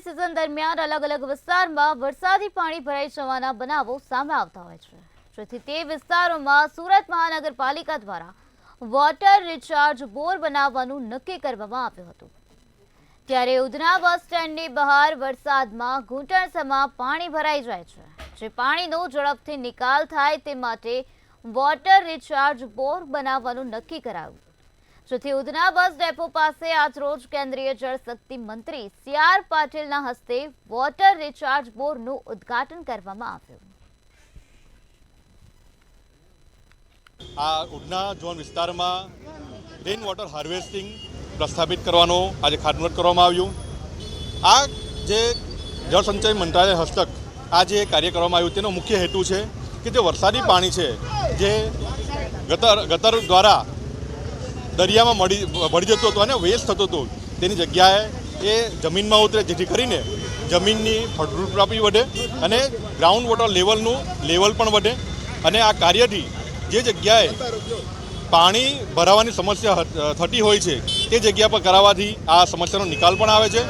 વરસાદની સિઝન દરમિયાન અલગ અલગ વિસ્તારમાં વરસાદી પાણી ભરાઈ જવાના બનાવો સામે આવતા હોય છે, જેથી તે વિસ્તારોમાં સુરત મહાનગરપાલિકા દ્વારા વોટર રિચાર્જ બોર બનાવવાનું નક્કી કરવામાં આવ્યું હતું। ત્યારે ઉધના બસ સ્ટેન્ડની બહાર વરસાદમાં ઘૂંટણસમાં પાણી ભરાઈ જાય છે, જે પાણીનો ઝડપથી નિકાલ થાય તે માટે વોટર રિચાર્જ બોર બનાવવાનું નક્કી કરાયું, જેથી ઉધના બસ ડેપો પાસે આજરોજ કેન્દ્રીય જળશક્તિ મંત્રી સી.આર. પાટીલના હસ્તે વોટર રિચાર્જ બોરનું ઉદ્ઘાટન કરવામાં આવ્યું। આ ઉધના ઝોન વિસ્તારમાં રેન વોટર હાર્વેસ્ટિંગ પ્રસ્થાપિત કરવાનો આજે ખાતમુહૂર્ત કરવામાં આવ્યું। આ જે જળસંચય મંત્રાલય હસ્તક આ જે કાર્ય કરવામાં આવ્યું તેનો મુખ્ય હેતુ છે કે જે વરસાદી પાણી છે જે ગટર દ્વારા દરિયામાં ભળી જતું હતું અને વેસ્ટ થતું હતું તેની જગ્યાએ એ જમીનમાં ઉતરે, જેથી કરીને જમીનની ફળદ્રુપતા વધે અને ગ્રાઉન્ડ વોટર લેવલનું લેવલ પણ વધે અને આ કાર્યથી જે જગ્યાએ પાણી ભરાવાની સમસ્યા થતી હોય છે તે જગ્યા પર કરાવવાથી આ સમસ્યાનો નિકાલ પણ આવે છે।